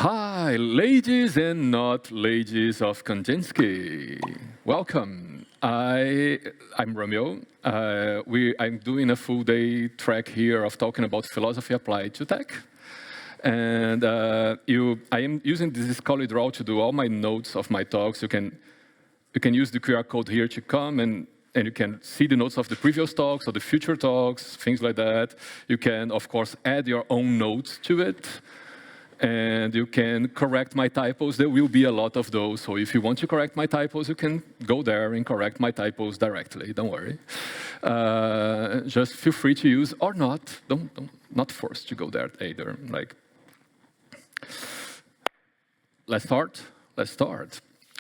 Hi, ladies and not ladies of KanDDDinsky. Welcome. I'm Romeu. I'm doing a full-day track here of talking about philosophy applied to tech. And I am using this scholarly draw to do all my notes of my talks. You can use the QR code here to come and you can see the notes of the previous talks or the future talks, things like that. You can, of course, add your own notes to it. And you can correct my typos. There will be a lot of those. So if you want to correct my typos, you can go there and correct my typos directly. Don't worry. Just feel free to use or not. Not forced to go there either. Let's start.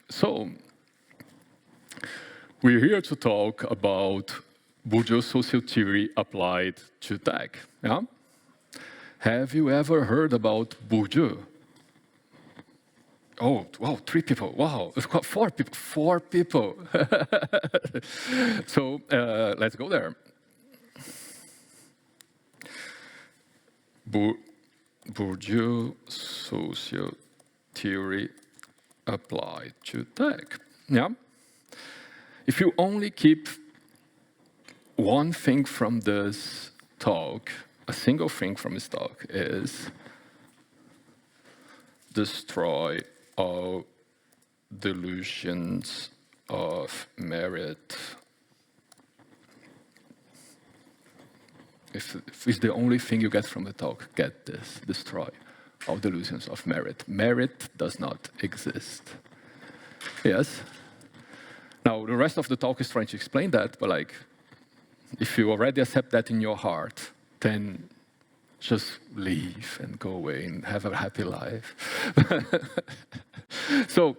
So we're here to talk about Bourdieu's social theory applied to tech. Yeah? Have you ever heard about Bourdieu? Oh, wow, 3 people. Wow, it's got 4 people. 4 people. So let's go there. Bourdieu social theory applied to tech. Yeah. If you only keep one thing from this talk, a single thing from this talk is destroy all delusions of merit. If it's the only thing you get from the talk, get this, destroy all delusions of merit. Merit does not exist. Yes? Now, the rest of the talk is trying to explain that, but if you already accept that in your heart, then just leave and go away and have a happy life. So,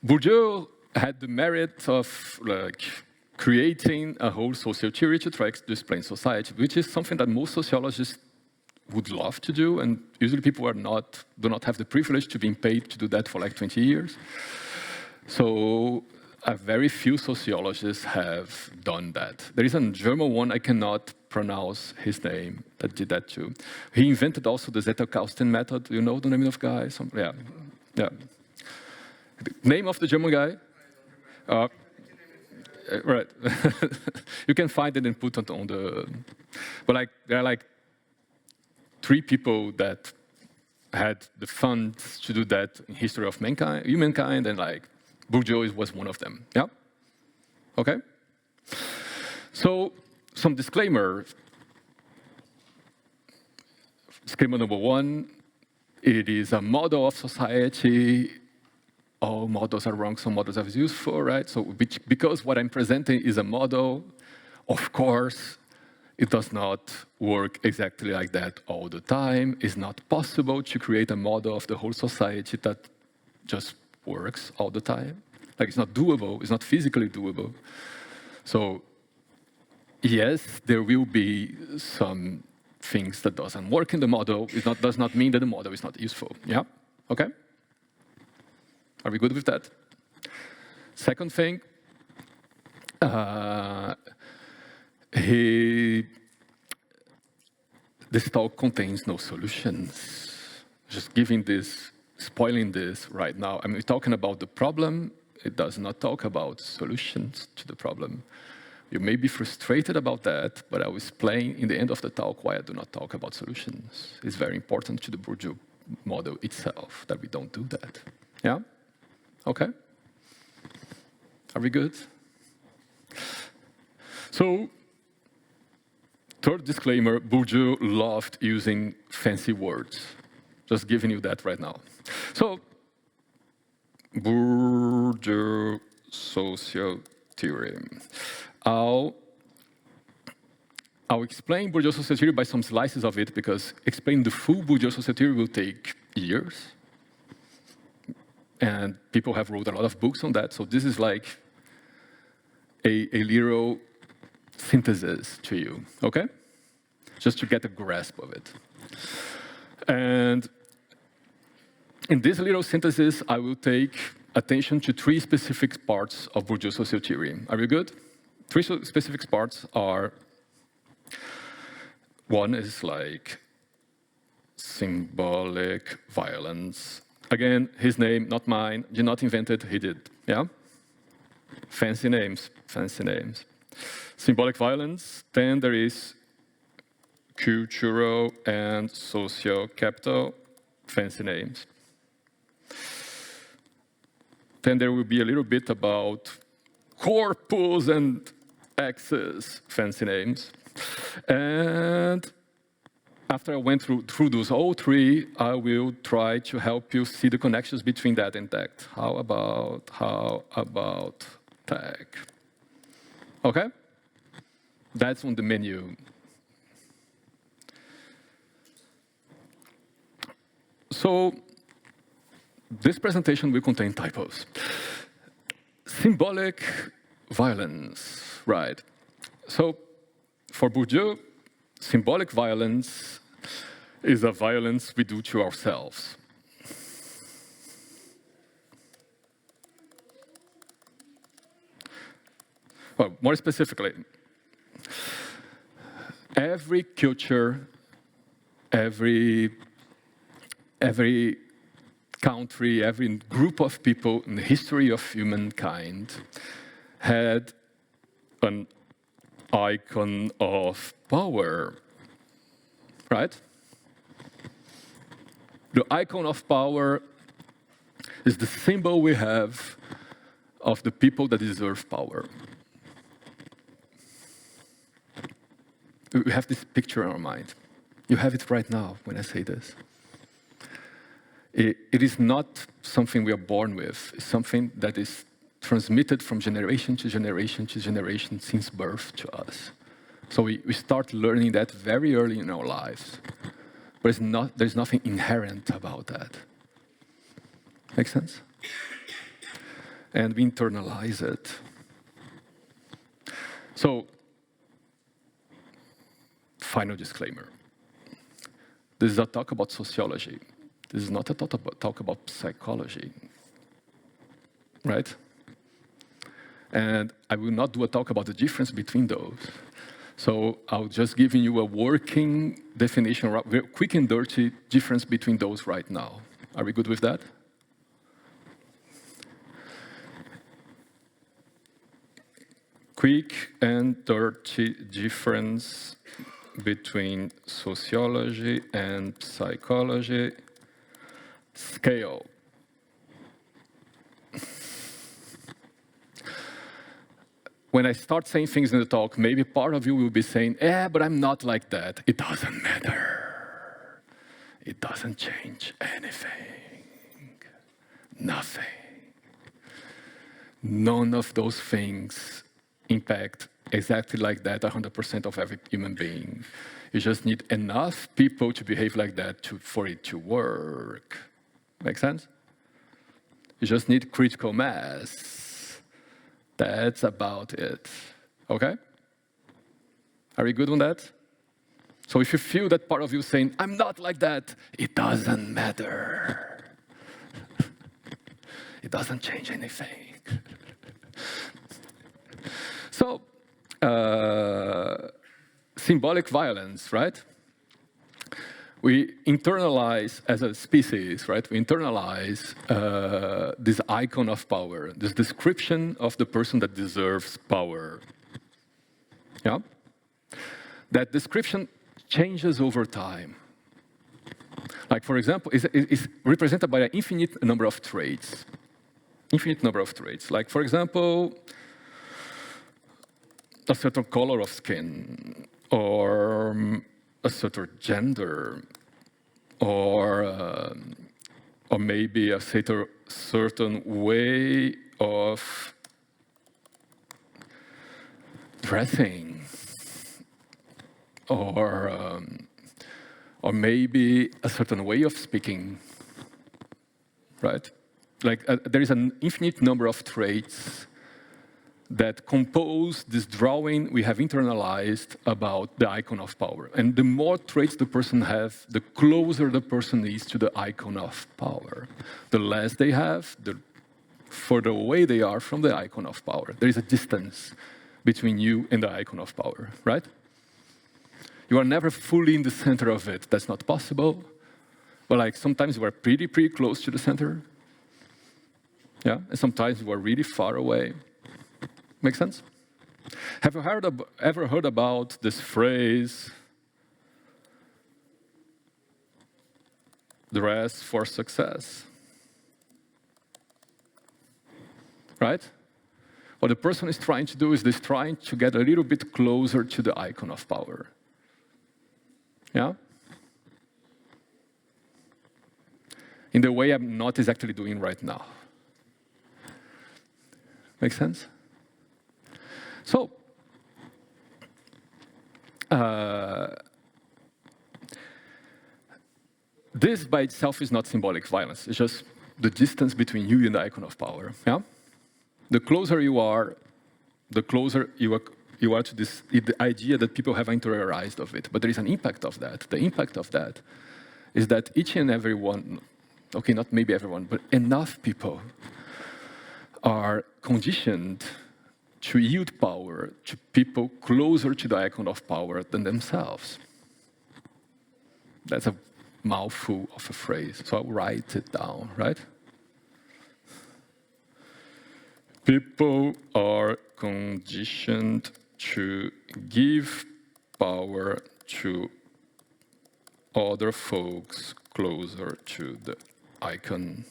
Bourdieu had the merit of creating a whole social theory to try to explain society, which is something that most sociologists would love to do, and usually people do not have the privilege to being paid to do that for 20 years. So, very few sociologists have done that. There is a German one, I cannot pronounce his name, that did that too. He invented also the Zettelkasten method. You know the name of the guy? Yeah. Name of the German guy? Right. You can find it and put it on the... But there are 3 people that had the funds to do that in history of humankind, and Bourdieu was one of them, yeah? Okay? So, some disclaimer. Disclaimer number 1, it is a model of society. All models are wrong, some models are useful, right? So, because what I'm presenting is a model, of course, it does not work exactly like that all the time. It's not possible to create a model of the whole society that just works all the time. It's not doable, it's not physically doable. So, yes, there will be some things that doesn't work in the model. It does not mean that the model is not useful. Yeah? Okay? Are we good with that? Second thing, this talk contains no solutions. Just spoiling this right now. I mean, we're talking about the problem. It does not talk about solutions to the problem. You may be frustrated about that, but I will explain in the end of the talk why I do not talk about solutions. It's very important to the Bourdieu model itself that we don't do that. Yeah? Okay? Are we good? So, third disclaimer, Bourdieu loved using fancy words. Just giving you that right now. So, Bourdieu social theory. I'll explain Bourdieu social theory by some slices of it, because explaining the full Bourdieu social theory will take years. And people have wrote a lot of books on that, so this is like a little synthesis to you, okay? Just to get a grasp of it. And in this little synthesis, I will take attention to 3 specific parts of Bourdieu social theory. Are you good? 3 specific parts are, one is symbolic violence. Again, his name, not mine, did not invent it, he did, yeah? Fancy names, fancy names. Symbolic violence, then there is cultural and social capital, fancy names. Then there will be a little bit about corpus and access, fancy names. And after I went through those all three, I will try to help you see the connections between that and tech. How about tech? Okay? That's on the menu. So, this presentation will contain typos. Symbolic violence, right. So, for Bourdieu, symbolic violence is a violence we do to ourselves. Well, more specifically, every culture, every country, every group of people in the history of humankind had an icon of power, right? The icon of power is the symbol we have of the people that deserve power. We have this picture in our mind. You have it right now when I say this. It is not something we are born with. It's something that is transmitted from generation to generation to generation since birth to us. So we start learning that very early in our lives. But there's nothing inherent about that. Make sense? And we internalize it. So, final disclaimer. This is a talk about sociology. This is not a talk about psychology, right? And I will not do a talk about the difference between those. So I'll just give you a working definition, very quick and dirty difference between those right now. Are we good with that? Quick and dirty difference between sociology and psychology. Scale. When I start saying things in the talk, maybe part of you will be saying, but I'm not like that. It doesn't matter. It doesn't change anything. Nothing. None of those things impact exactly like that 100% of every human being. You just need enough people to behave like that for it to work. Make sense? You just need critical mass. That's about it. Okay? Are we good on that? So if you feel that part of you saying, I'm not like that, it doesn't matter. It doesn't change anything. So, symbolic violence, right? We internalize, as a species, right? We internalize this icon of power, this description of the person that deserves power. Yeah? That description changes over time. Like, for example, is represented by an infinite number of traits. Infinite number of traits. Like, for example, a certain color of skin, or a certain gender, or maybe a certain way of dressing, or maybe a certain way of speaking, right? Like there is an infinite number of traits that compose this drawing we have internalized about the icon of power. And the more traits the person has, the closer the person is to the icon of power. The less they have, the further away they are from the icon of power. There is a distance between you and the icon of power, right? You are never fully in the center of it. That's not possible, but like sometimes you are pretty close to the center. Yeah, and sometimes you are really far away. Make sense? Have you ever heard about this phrase, dress for success? Right? What the person is trying to do is they're trying to get a little bit closer to the icon of power. Yeah? In the way I'm not exactly doing right now. Make sense? So, this by itself is not symbolic violence. It's just the distance between you and the icon of power. Yeah? The closer you are, the closer you are to this, the idea that people have interiorized of it. But there is an impact of that. The impact of that is that each and every one, okay, not maybe everyone, but enough people are conditioned to yield power to people closer to the icon of power than themselves. That's a mouthful of a phrase, so I'll write it down, right? People are conditioned to give power to other folks closer to the icon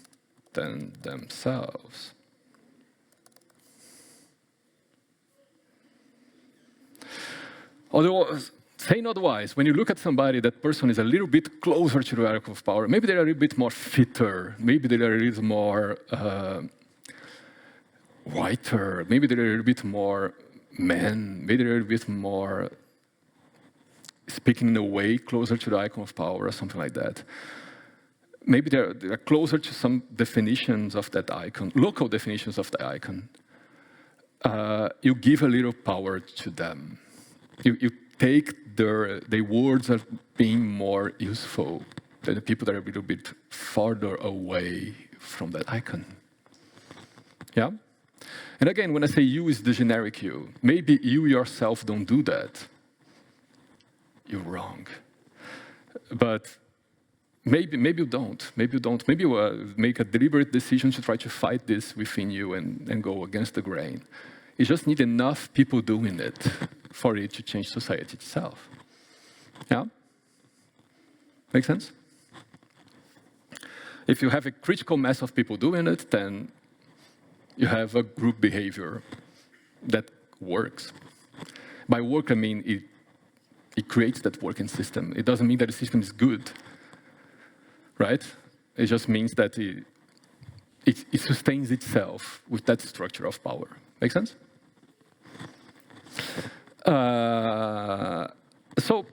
than themselves. Otherwise, saying otherwise, when you look at somebody, that person is a little bit closer to the icon of power. Maybe they're a little bit more fitter. Maybe they're a little more whiter. Maybe they're a little bit more man. Maybe they're a little bit more speaking in a way closer to the icon of power or something like that. Maybe they're closer to some definitions of that icon, local definitions of the icon. You give a little power to them. You take their words as being more useful than the people that are a little bit farther away from that icon. Yeah? And again, when I say you, is the generic you. Maybe you yourself don't do that. You're wrong. But maybe you don't. Maybe you don't. Maybe you make a deliberate decision to try to fight this within you and go against the grain. You just need enough people doing it for it to change society itself. Yeah? Make sense? If you have a critical mass of people doing it, then you have a group behavior that works. By work, I mean it creates that working system. It doesn't mean that the system is good, right? It just means that it sustains itself with that structure of power. Make sense? So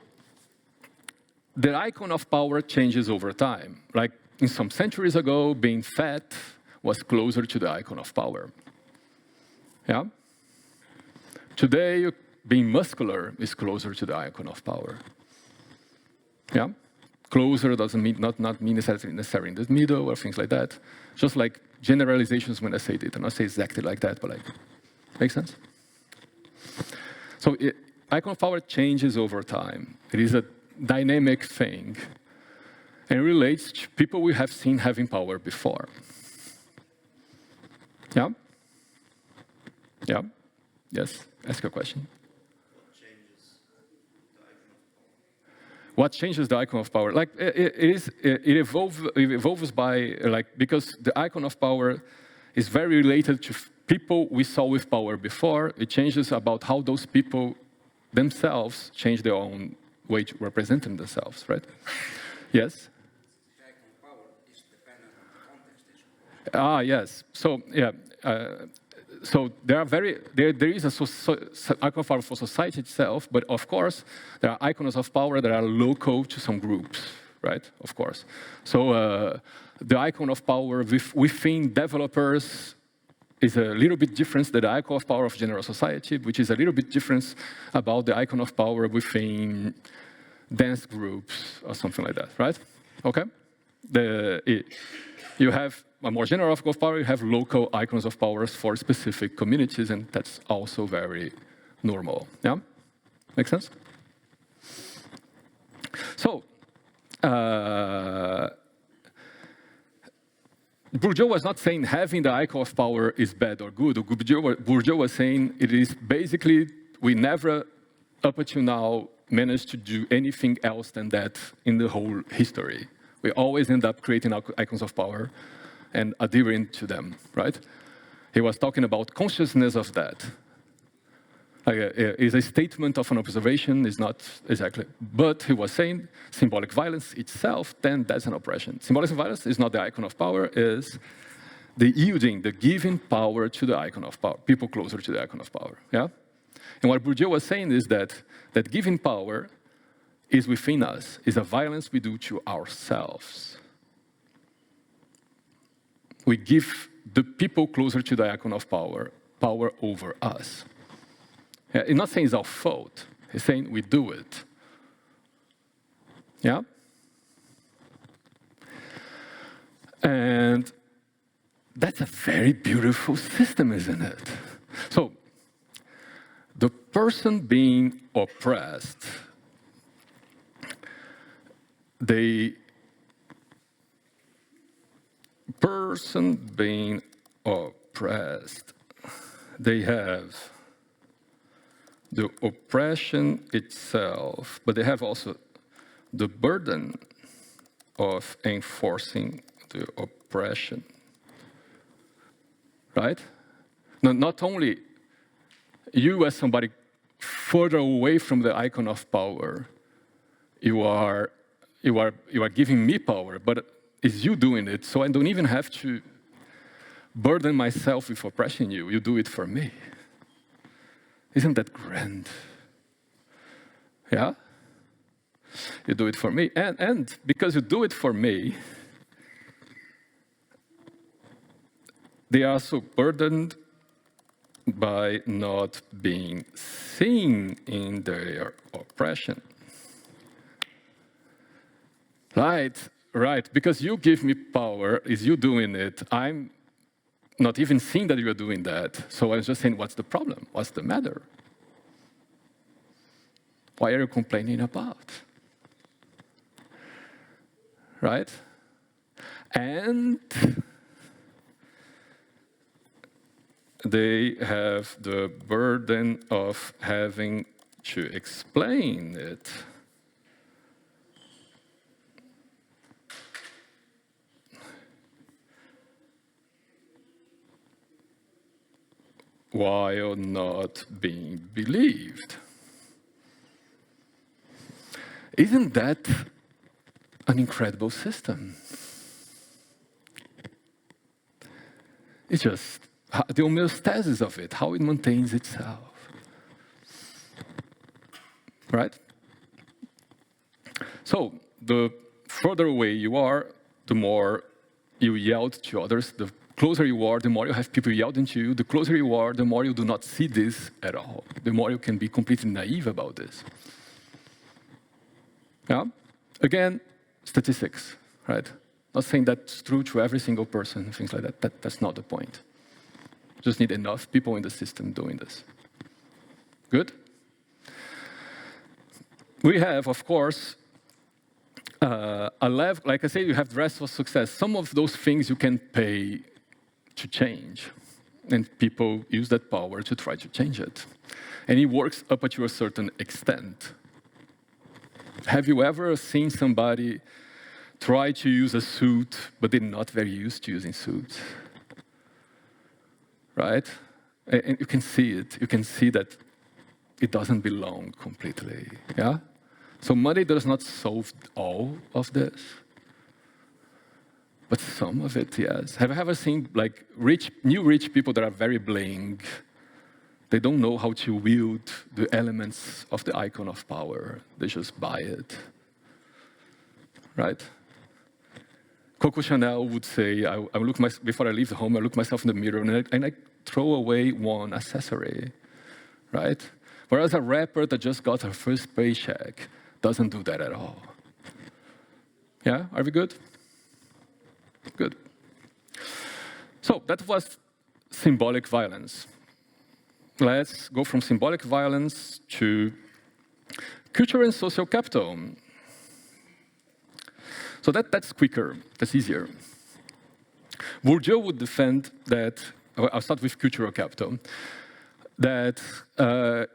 the icon of power changes over time. Like in some centuries ago, being fat was closer to the icon of power. Yeah? Today, being muscular is closer to the icon of power. Yeah? Closer doesn't mean not mean necessarily in the middle or things like that. Just like generalizations when I say it, and I say exactly like that, but like, makes sense? So icon of power changes over time. It is a dynamic thing and relates to people we have seen having power before. Yeah? Yeah? Yes? Ask a question. What changes the icon of power? Like it evolves by like, because the icon of power is very related to people we saw with power before. It changes about how those people themselves change their own way to represent themselves, right? Yes? The icon of power is dependent on the context. Yes. So, yeah. So there is a icon of power for society itself, but of course, there are icons of power that are local to some groups, right? Of course. So the icon of power within developers is a little bit different than the icon of power of general society, which is a little bit different about the icon of power within dance groups or something like that, right? Okay? You have a more general icon of power, you have local icons of powers for specific communities, and that's also very normal. Yeah? Make sense? So, Bourdieu was not saying having the icon of power is bad or good. Bourdieu was saying it is basically we never, up until now, managed to do anything else than that in the whole history. We always end up creating icons of power and adhering to them, right? He was talking about consciousness of that. Is a statement of an observation, is not exactly. But he was saying symbolic violence itself, then that's an oppression. Symbolic violence is not the icon of power, is the yielding, the giving power to the icon of power, people closer to the icon of power, yeah? And what Bourdieu was saying is that giving power is within us, is a violence we do to ourselves. We give the people closer to the icon of power over us. Yeah, he's not saying it's our fault. He's saying we do it. Yeah? And that's a very beautiful system, isn't it? So, the person being oppressed, the person being oppressed, they have the oppression itself, but they have also the burden of enforcing the oppression, right? Now, not only you as somebody further away from the icon of power, you are giving me power, but it's you doing it, so I don't even have to burden myself with oppressing you. You do it for me. Isn't that grand? Yeah? You do it for me. And because you do it for me, they are so burdened by not being seen in their oppression. Right. Because you give me power, is you doing it. I'm not even seeing that you're doing that. So I was just saying, what's the problem? What's the matter? Why are you complaining about? Right? And they have the burden of having to explain it. While not being believed. Isn't that an incredible system? It's just the homeostasis of it, how it maintains itself. Right? So, the further away you are, the more you yell to others, the closer you are, the more you have people yelling to you. The closer you are, the more you do not see this at all. The more you can be completely naive about this. Yeah? Again, statistics, right? Not saying that's true to every single person, things like that. That's not the point. Just need enough people in the system doing this. Good? We have, of course, a level, like I say, you have the rest of success. Some of those things you can pay to change, and people use that power to try to change it. And it works up to a certain extent. Have you ever seen somebody try to use a suit, but they're not very used to using suits? Right? And you can see it. You can see that it doesn't belong completely. Yeah? So money does not solve all of this. But some of it, yes. Have you ever seen like new rich people that are very bling? They don't know how to wield the elements of the icon of power. They just buy it. Right? Coco Chanel would say, before I leave the home, I look myself in the mirror and I throw away one accessory. Right? Whereas a rapper that just got her first paycheck doesn't do that at all. Yeah? Are we good? Good. So that was symbolic violence. Let's go from symbolic violence to culture and social capital. So that's quicker, that's easier. Bourdieu would defend that, I'll start with cultural capital, that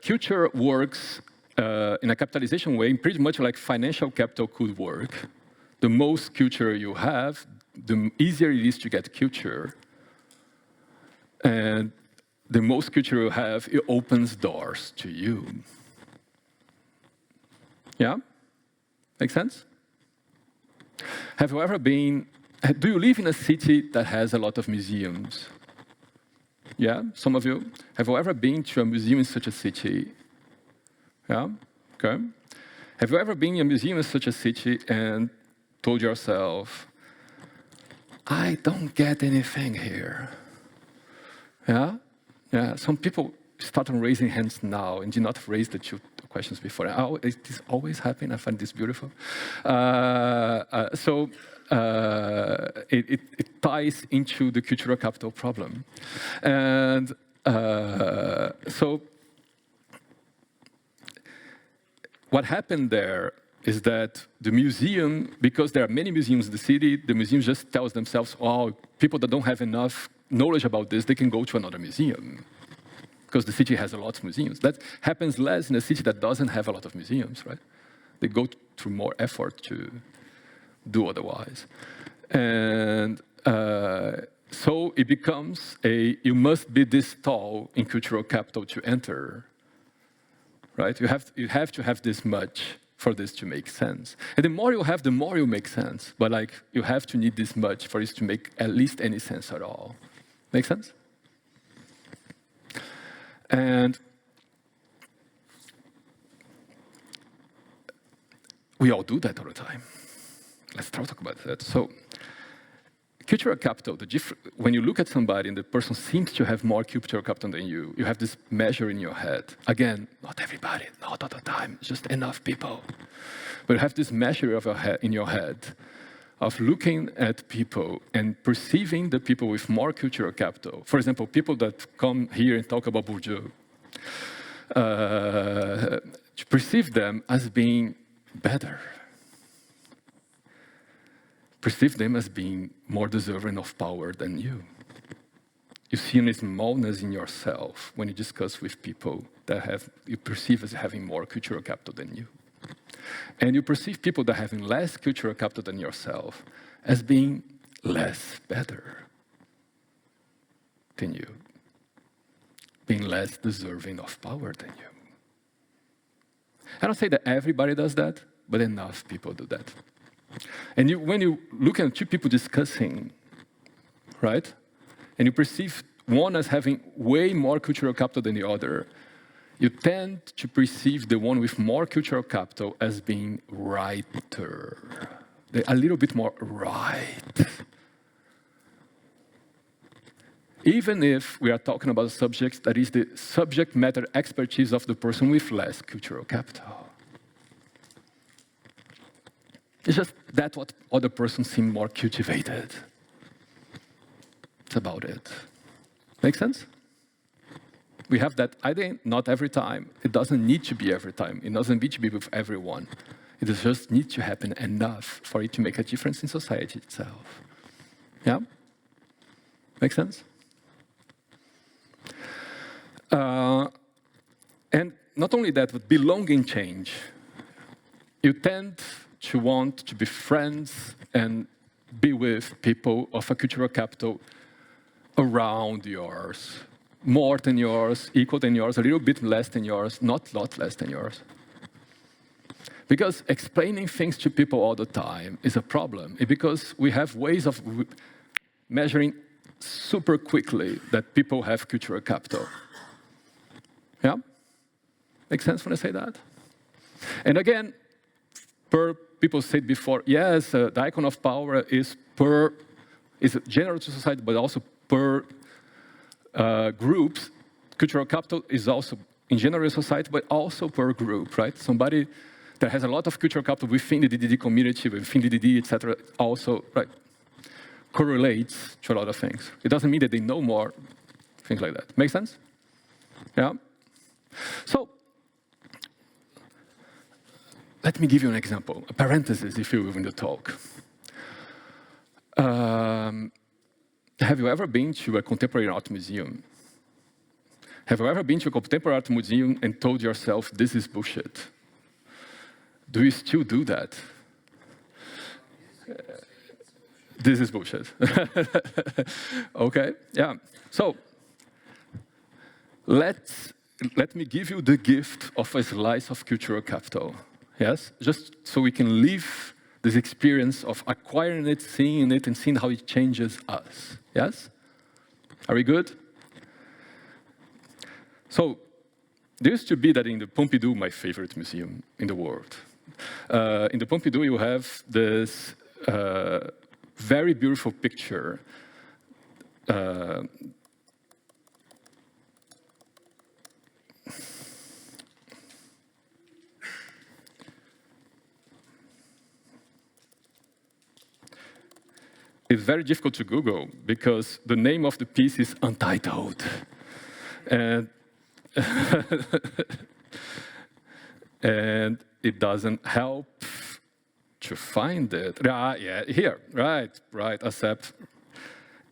culture works in a capitalization way, pretty much like financial capital could work. The most culture you have, the easier it is to get culture. And the most culture you have, it opens doors to you. Yeah? Make sense? Have you ever been, do you live in a city that has a lot of museums? Yeah, some of you. Have you ever been to a museum in such a city? Yeah, okay. Have you ever been in a museum in such a city and told yourself, I don't get anything here? Yeah? Yeah, some people start raising hands now and did not raise the two questions before. This always happens. I find this beautiful. It ties into the cultural capital problem. And so what happened there is that the museum, because there are many museums in the city, the museum just tells themselves, oh, people that don't have enough knowledge about this, they can go to another museum. Because the city has a lot of museums. That happens less in a city that doesn't have a lot of museums, right? They go through more effort to do otherwise. And so it becomes you must be this tall in cultural capital to enter, right? You have to have this much for this to make sense. And the more you have, the more you make sense. But like, you have to need this much for it to make at least any sense at all. Make sense? And we all do that all the time. Let's talk about that. So, cultural capital, when you look at somebody and the person seems to have more cultural capital than you, you have this measure in your head. Again, not everybody, not all the time, just enough people. But you have this measure in your head of looking at people and perceiving the people with more cultural capital. For example, people that come here and talk about Bourdieu, to perceive them as being better. Perceive them as being more deserving of power than you. You see a smallness in yourself when you discuss with people that you perceive as having more cultural capital than you. And you perceive people that having less cultural capital than yourself as being less better than you, being less deserving of power than you. I don't say that everybody does that, but enough people do that. And when you look at two people discussing, right, and you perceive one as having way more cultural capital than the other, you tend to perceive the one with more cultural capital as being righter. They're a little bit more right. Even if we are talking about a subject that is the subject matter expertise of the person with less cultural capital. It's just that what other persons seem more cultivated. It's about it. Make sense? We have that idea, not every time. It doesn't need to be every time. It doesn't need to be with everyone. It just needs to happen enough for it to make a difference in society itself. Yeah? Make sense? And not only that, but belonging change. You tend to want to be friends and be with people of a cultural capital around yours. More than yours, equal than yours, a little bit less than yours, not a lot less than yours. Because explaining things to people all the time is a problem. Because we have ways of measuring super quickly that people have cultural capital. Yeah? Makes sense when I say that? And again, people said before, yes, the icon of power is general to society, but also per groups. Cultural capital is also in general society, but also per group, right? Somebody that has a lot of cultural capital within the DDD community, within DDD, etc., also correlates to a lot of things. It doesn't mean that they know more, things like that. Make sense? Yeah? So, let me give you an example, a parenthesis, if you will, in the talk. Have you ever been to a contemporary art museum? Have you ever been to a contemporary art museum and told yourself, this is bullshit? Do you still do that? This is bullshit. Okay, yeah. So, let me give you the gift of a slice of cultural capital. Yes? Just so we can live this experience of acquiring it, seeing it, and seeing how it changes us. Yes? Are we good? So, there used to be that in the Pompidou, my favorite museum in the world. In the Pompidou, you have this very beautiful picture. It's very difficult to Google because the name of the piece is untitled. And, and it doesn't help to find it. Yeah, here, right, accept.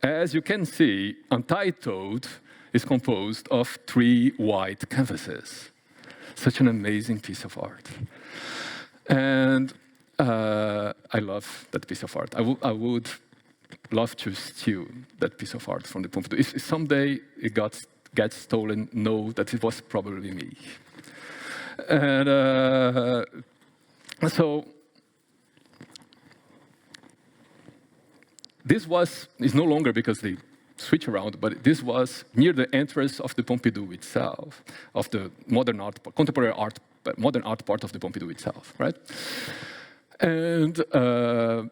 As you can see, Untitled is composed of 3 white canvases. Such an amazing piece of art. And I love that piece of art. I would love to steal that piece of art from the Pompidou. If someday it gets stolen, know that it was probably me. And so this is no longer because they switch around, but this was near the entrance of the Pompidou itself, of the modern art, contemporary art, modern art part of the Pompidou itself, right? And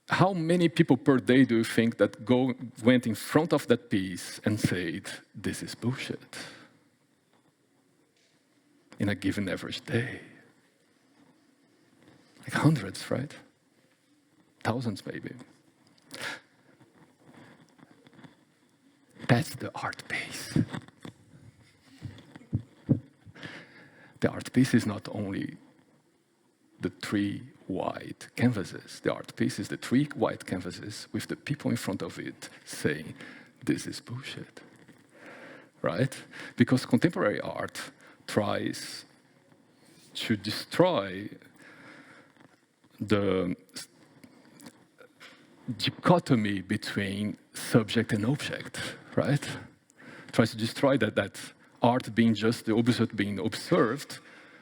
how many people per day do you think that went in front of that piece and said, this is bullshit, in a given average day? Like hundreds, right? Thousands, maybe. That's the art piece. The art piece is not only the 3 white canvases. The art piece is the 3 white canvases with the people in front of it saying, this is bullshit, right? Because contemporary art tries to destroy the dichotomy between subject and object, right? Tries to destroy that art being just the object being observed,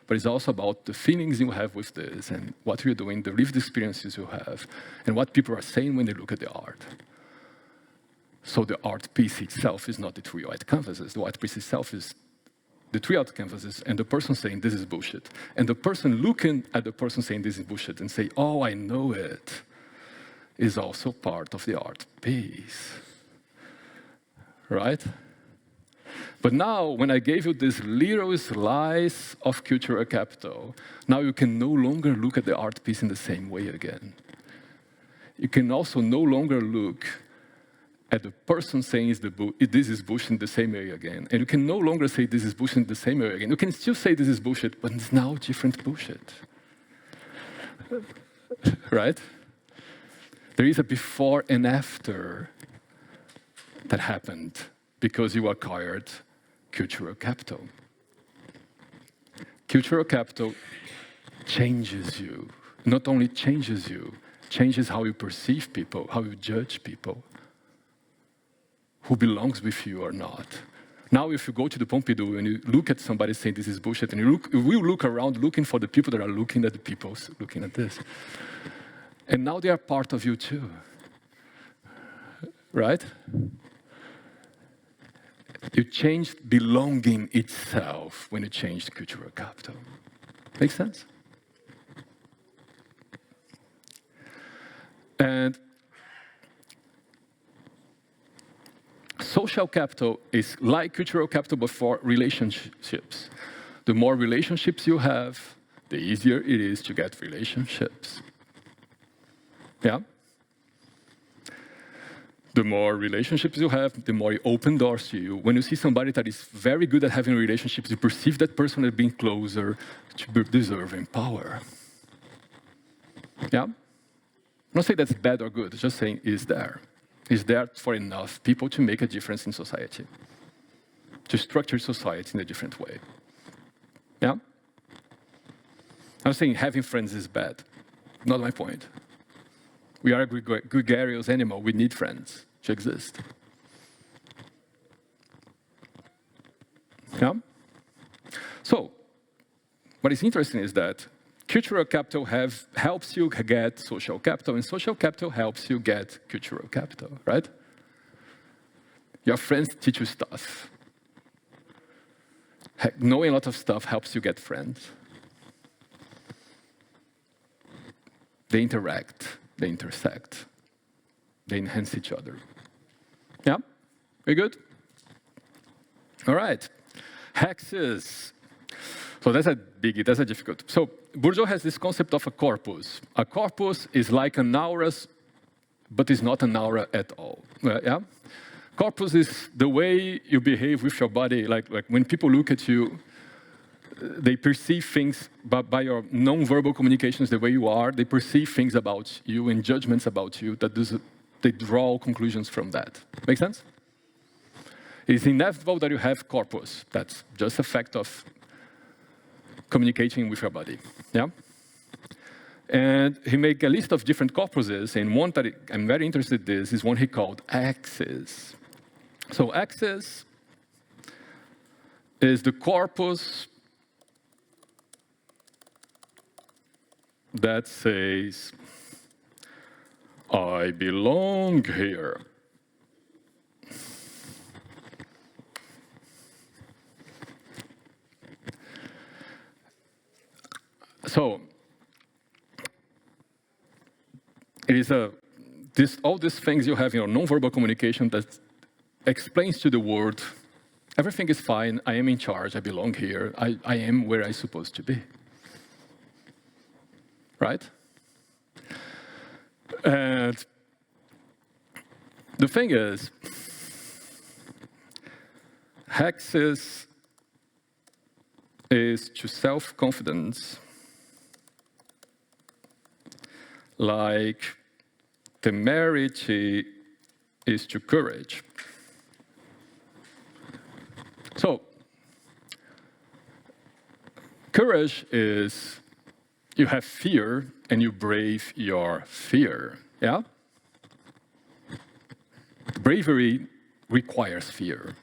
but it's also about the feelings you have with this and what you're doing, the lived experiences you have, and what people are saying when they look at the art. So the art piece itself is not the 3 white canvases. The art piece itself is the 3 white canvases and the person saying this is bullshit. And the person looking at the person saying this is bullshit and say, oh, I know it, is also part of the art piece, right? But now, when I gave you this little slice of cultural capital, now you can no longer look at the art piece in the same way again. You can also no longer look at the person saying this is bullshit in the same way again. And you can no longer say this is bullshit in the same way again. You can still say this is bullshit, but it's now different bullshit, right? There is a before and after that happened because you acquired cultural capital. Cultural capital changes you. Not only changes you, changes how you perceive people, how you judge people, who belongs with you or not. Now, if you go to the Pompidou and you look at somebody saying this is bullshit, and you will look around looking for the people that are looking at the people looking at this. And now they are part of you too, right? You changed belonging itself when you changed cultural capital. Make sense? And social capital is like cultural capital, but for relationships. The more relationships you have, the easier it is to get relationships. Yeah? The more relationships you have, the more it opens doors to you. When you see somebody that is very good at having relationships, you perceive that person as being closer to deserving power. Yeah? I'm not saying that's bad or good, just saying it's there. is there for enough people to make a difference in society, to structure society in a different way. Yeah? I'm saying having friends is bad. Not my point. We are a gregarious animal. We need friends to exist. Yeah? So, what is interesting is that cultural capital helps you get social capital, and social capital helps you get cultural capital, right? Your friends teach you stuff. Knowing a lot of stuff helps you get friends. They interact, they intersect, they enhance each other. Yeah? We good? All right. Hexes. So that's a biggie, that's a difficult. So Bourdieu has this concept of a corpus. A corpus is like an aura, but it's not an aura at all. Yeah? Corpus is the way you behave with your body. Like when people look at you, they perceive things by your non-verbal communications, the way you are. They perceive things about you and judgments about you that they draw conclusions from that. Make sense? It's inevitable that you have corpus. That's just a fact of communicating with your body. Yeah? And he made a list of different corpuses, and one that I'm very interested in is one he called axis. So axis is the corpus that says, I belong here. So, it is all these things you have in your nonverbal communication that explains to the world, everything is fine, I am in charge, I belong here, I am where I'm supposed to be. Right? And the thing is, hexes is to self-confidence like temerity is to courage. So, courage is you have fear and you brave your fear, yeah? Bravery requires fear.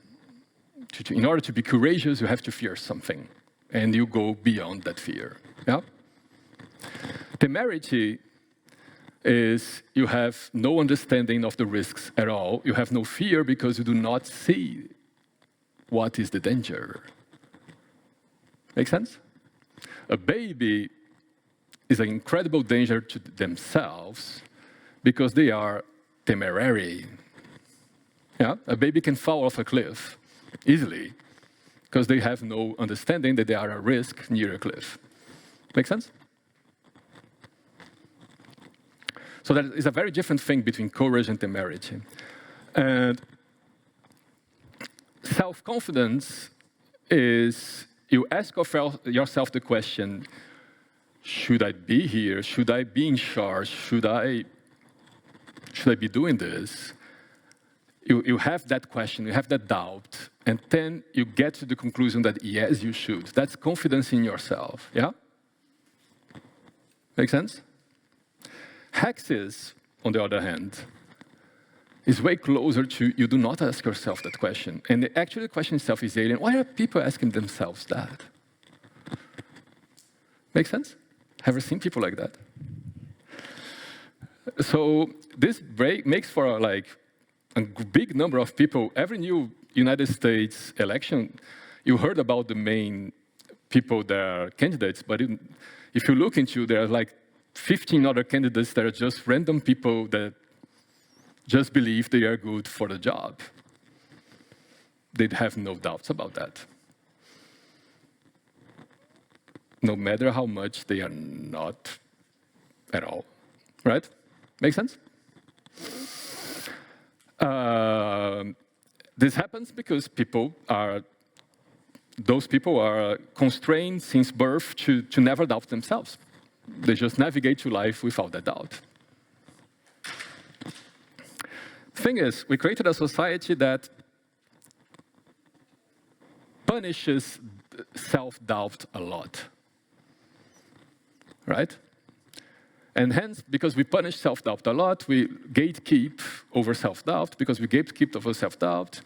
In order to be courageous, you have to fear something, and you go beyond that fear, yeah? Temerity is you have no understanding of the risks at all. You have no fear because you do not see what is the danger. Make sense? A baby is an incredible danger to themselves because they are temerary. Yeah? A baby can fall off a cliff easily because they have no understanding that they are at risk near a cliff. Make sense? So that is a very different thing between courage and temerity. And self-confidence is you ask yourself the question, should I be here? Should I be in charge? Should I be doing this? You have that question, you have that doubt, and then you get to the conclusion that yes, you should. That's confidence in yourself, yeah? Make sense? Hexes, on the other hand, is way closer to you do not ask yourself that question. And actually the question itself is alien. Why are people asking themselves that? Make sense? Have you seen people like that? So this makes for like a big number of people. Every new United States election, you heard about the main people that are candidates, but if you look into, there are like 15 other candidates that are just random people that just believe they are good for the job. They'd have no doubts about that. No matter how much they are not at all, right? Make sense? This happens because those people are constrained since birth to never doubt themselves. They just navigate through life without that doubt. Thing is, we created a society that punishes self-doubt a lot, right? And hence, because we punish self-doubt a lot, we gatekeep over self-doubt. Because we gatekeep over self-doubt,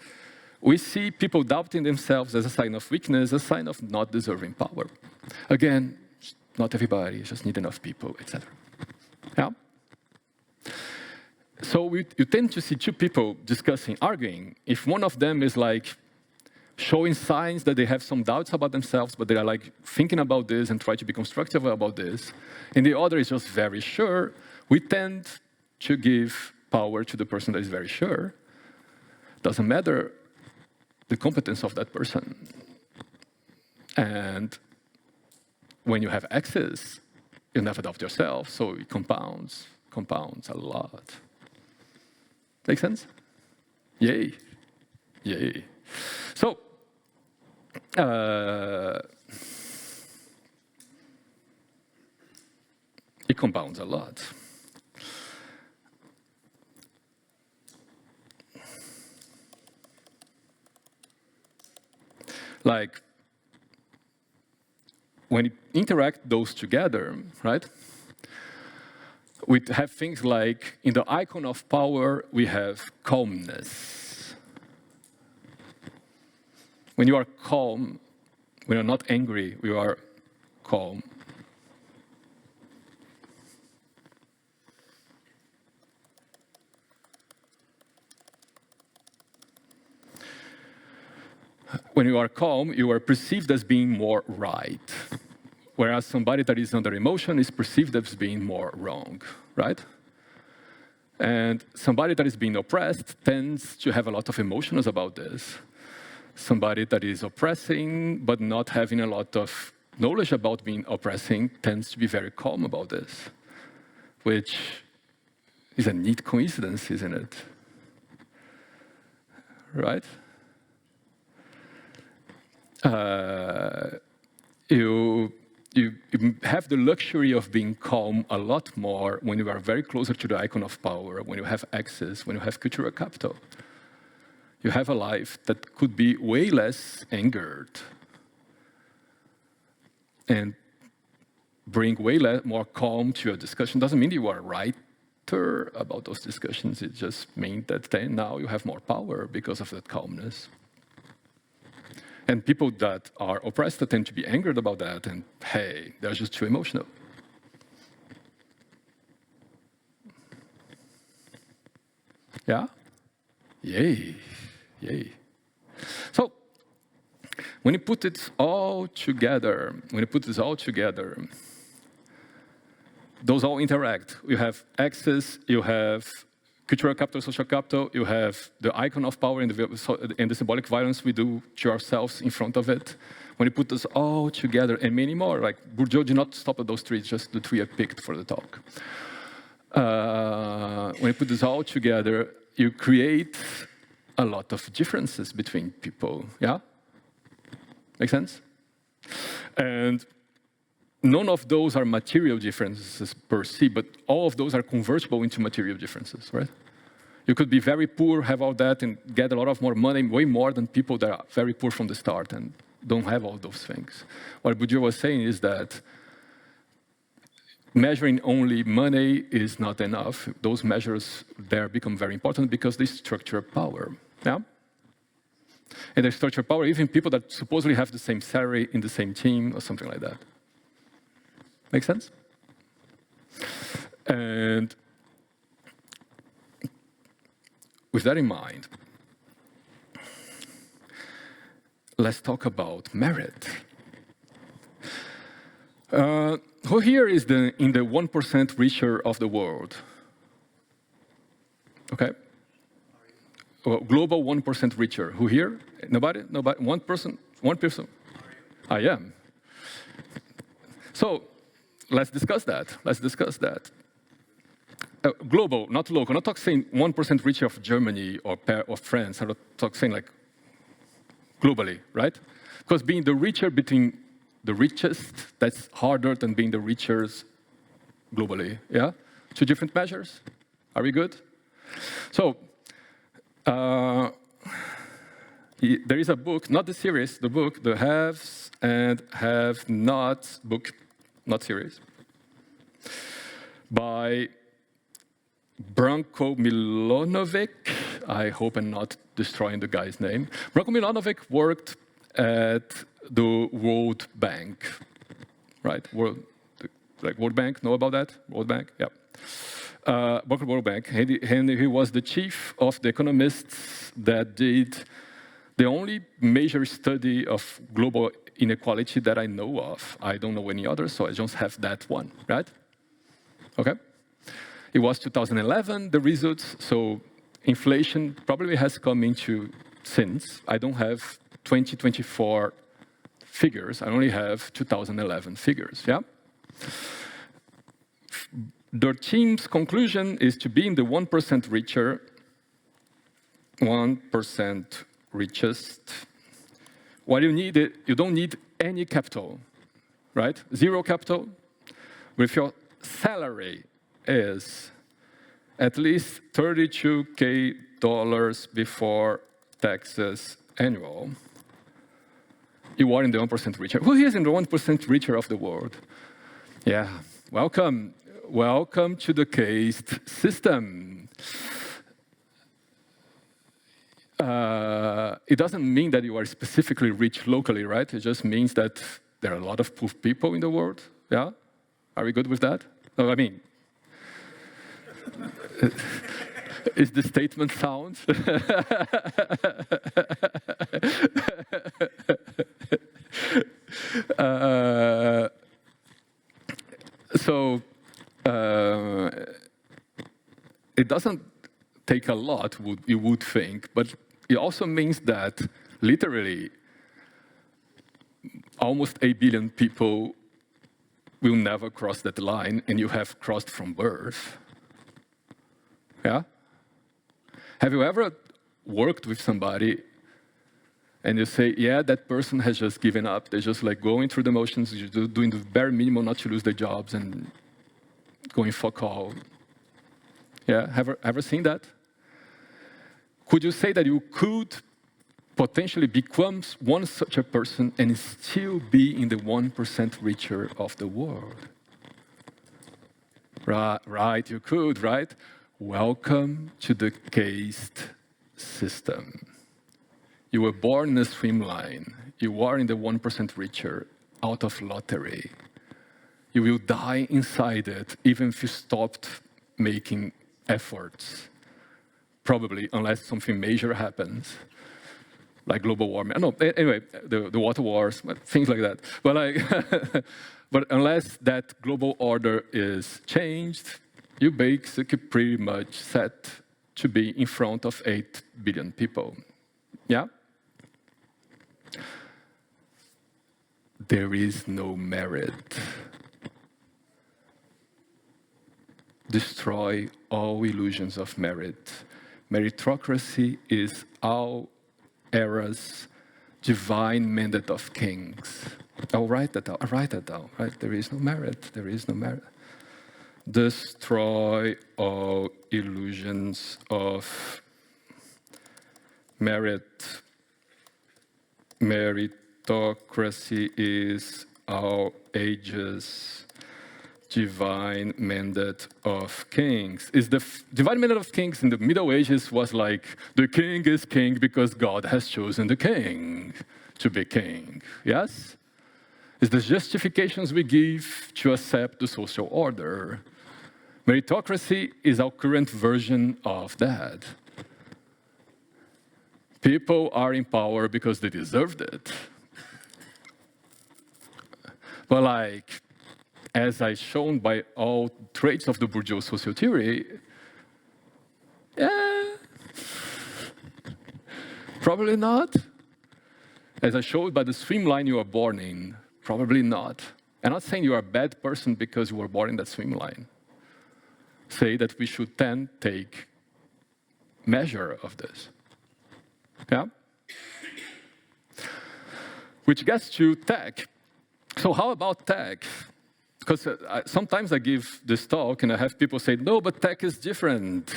we see people doubting themselves as a sign of weakness, a sign of not deserving power. Again, not everybody, just need enough people, etc. Yeah? So you tend to see two people discussing, arguing. If one of them is like showing signs that they have some doubts about themselves, but they are like thinking about this and try to be constructive about this, and the other is just very sure, we tend to give power to the person that is very sure. Doesn't matter the competence of that person. And when you have access, you never doubt yourself, so it compounds a lot. Make sense? Yay. Yay. So, it compounds a lot. Like, when you interact those together, right? We have things like, in the icon of power, we have calmness. When you are calm, when you're not angry, you are calm. When you are calm, you are perceived as being more right. Whereas somebody that is under emotion is perceived as being more wrong, right? And somebody that is being oppressed tends to have a lot of emotions about this. Somebody that is oppressing, but not having a lot of knowledge about being oppressing, tends to be very calm about this, which is a neat coincidence, isn't it? Right? You have the luxury of being calm a lot more when you are very closer to the icon of power, when you have access, when you have cultural capital. You have a life that could be way less angered and bring way more calm to your discussion. Doesn't mean you are a writer about those discussions. It just means that then now you have more power because of that calmness. And people that are oppressed tend to be angered about that, and hey, they're just too emotional. Yeah? Yay. Yay. So, when you put it all together, those all interact. You have access, you have cultural capital, social capital, you have the icon of power and the symbolic violence we do to ourselves in front of it. When you put this all together, and many more, like Bourdieu did not stop at those three, just the three I picked for the talk. When you put this all together, you create a lot of differences between people, yeah? Make sense? And none of those are material differences per se, but all of those are convertible into material differences, right? You could be very poor, have all that, and get a lot of more money, way more than people that are very poor from the start and don't have all those things. What Bourdieu was saying is that measuring only money is not enough. Those measures there become very important because they structure power, yeah? And they structure power, even people that supposedly have the same salary in the same team or something like that. Make sense? And with that in mind, let's talk about merit. Who here is in the 1% richer of the world? Okay. Well, global 1% richer. Who here? Nobody? Nobody? One person? One person? I am. So, let's discuss that. Global, not local. I'm not talking 1% richer of Germany or France. I'm not talking like globally, right? Because being the richer between the richest, that's harder than being the richers globally, yeah? Two different measures. Are we good? So, There is a book, not the series, the book, the Haves and Have-Nots book, not series, by Branko Milanovic. I hope I'm not destroying the guy's name. Branko Milanovic worked at the World Bank, right? World Bank, know about that? World Bank, yeah. World Bank, and he was the chief of the economists that did the only major study of global inequality that I know of. I don't know any other, so I just have that one, right? Okay. It was 2011, the results, so inflation probably has come into since. I don't have 2024 figures, I only have 2011 figures, yeah? The team's conclusion is to be in the 1% richer, 1% richest. What you need, you don't need any capital, right? Zero capital. But if your salary is at least $32K before taxes annual, you are in the 1% richer. Who is in the 1% richer of the world? Yeah, welcome. Welcome to the caste system. It doesn't mean that you are specifically rich locally, right? It just means that there are a lot of poor people in the world, yeah? Are we good with that? No, I mean, is the statement sound? It doesn't take a lot, you would think, but it also means that literally almost 8 billion people will never cross that line, and you have crossed from birth. Yeah? Have you ever worked with somebody and you say, yeah, that person has just given up. They're just like going through the motions, doing the bare minimum not to lose their jobs and going fuck all. Yeah, ever seen that? Could you say that you could potentially become one such a person and still be in the 1% richer of the world? Right, you could, right? Welcome to the caste system. You were born in a swimline. You are in the 1% richer out of lottery. You will die inside it, even if you stopped making efforts. Probably, unless something major happens, like global warming. No, anyway, the water wars, things like that. But but unless that global order is changed, you basically pretty much set to be in front of 8 billion people. Yeah? There is no merit. Destroy all illusions of merit. Meritocracy is all era's divine mandate of kings. I'll write that down. Right? There is no merit. There is no merit. Destroy all illusions of merit. Meritocracy is all ages' divine mandate of kings. Is the divine mandate of kings in the Middle Ages was like, the king is king because God has chosen the king to be king. Yes? It's the justifications we give to accept the social order. Meritocracy is our current version of that. People are in power because they deserved it. But like, as I shown by all traits of the Bourdieu social theory, yeah, probably not. As I showed by the streamline you are born in, probably not. I'm not saying you are a bad person because you were born in that streamline. Say that we should then take measure of this. Yeah? Which gets to tech. So how about tech? Because sometimes I give this talk and I have people say, no, but tech is different.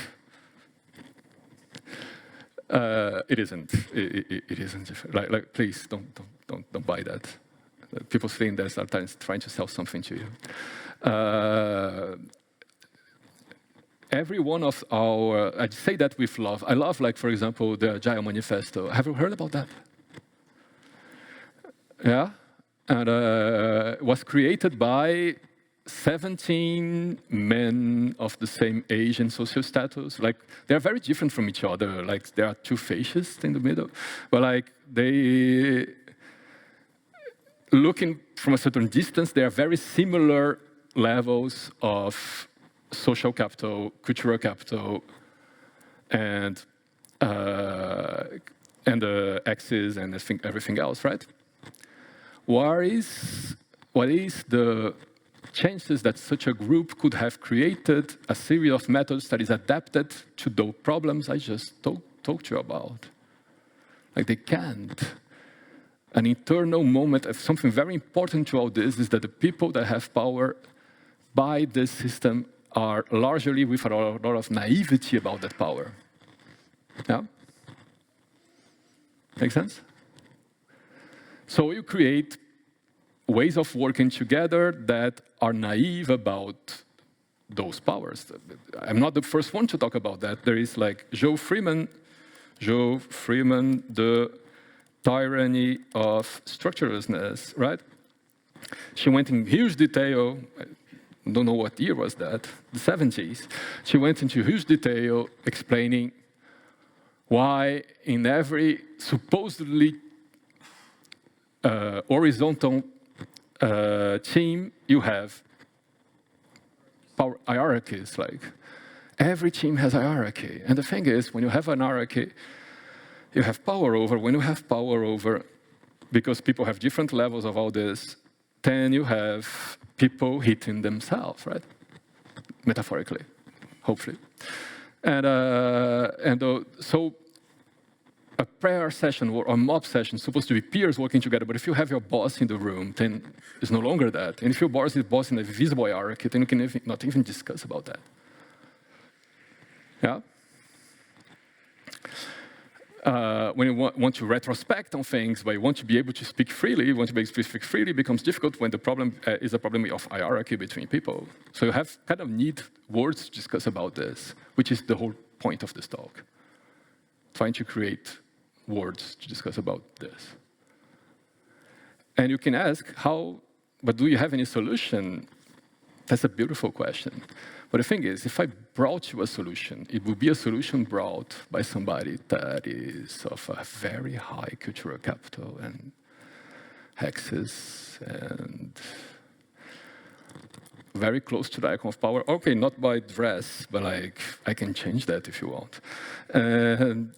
It isn't. It isn't. Like, please don't buy that. People think they're sometimes trying to sell something to you. Every one of our, I say that with love. I love, like, for example, the Agile Manifesto. Have you heard about that? Yeah? And it was created by 17 men of the same age and social status. Like, they're very different from each other. Like, there are two fascists in the middle. But, like, they, looking from a certain distance, they are very similar levels of social capital, cultural capital, and access and everything else, right? What is the chances that such a group could have created a series of methods that is adapted to those problems I just talked to you about? Like, they can't. An internal moment of something very important to all this is that the people that have power by this system are largely with a lot of naivety about that power. Yeah? Make sense? So you create ways of working together that are naive about those powers. I'm not the first one to talk about that. There is like Joe Freeman, the tyranny of structurelessness, right? She went in huge detail. I don't know what year was that, the 70s. She went into huge detail explaining why in every supposedly horizontal team you have power hierarchies. Like, every team has a hierarchy. And the thing is, when you have an hierarchy, you have power over. When you have power over, because people have different levels of all this, then you have people hitting themselves, right? Metaphorically, hopefully. So a prayer session or a mob session is supposed to be peers working together, but if you have your boss in the room, then it's no longer that. And if your boss is boss in a visible hierarchy, then you can not even discuss about that. Yeah? When you want to retrospect on things, but you want to be able to speak freely, it becomes difficult when the problem is a problem of hierarchy between people. So you have kind of need words to discuss about this, which is the whole point of this talk. Trying to create words to discuss about this. And you can ask, but do you have any solution? That's a beautiful question. But the thing is, if I brought you a solution, it would be a solution brought by somebody that is of a very high cultural capital and access and very close to the icon of power. Okay, not by dress, but like, I can change that if you want. And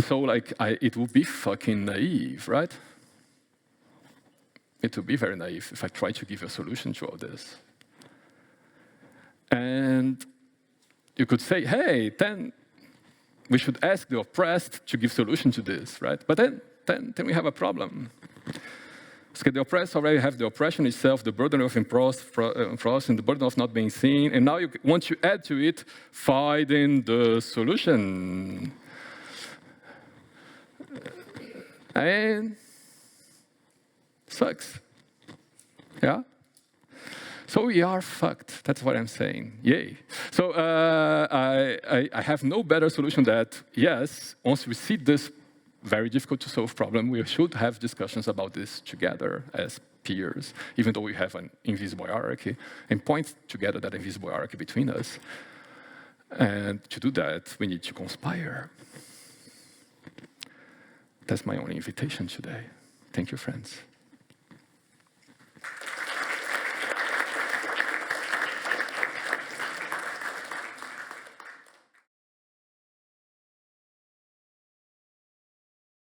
so like, it would be fucking naive, right? It would be very naive if I try to give a solution to all this. And you could say, hey, then we should ask the oppressed to give solution to this, right? But then we have a problem. Because the oppressed already have the oppression itself, the burden of processing, the burden of not being seen, and now you want to add to it, finding the solution. And sucks. Yeah? So we are fucked. That's what I'm saying. Yay. So I have no better solution that, yes, once we see this very difficult to solve problem, we should have discussions about this together as peers, even though we have an invisible hierarchy, and point together that invisible hierarchy between us. And to do that, we need to conspire. That's my only invitation today. Thank you, friends.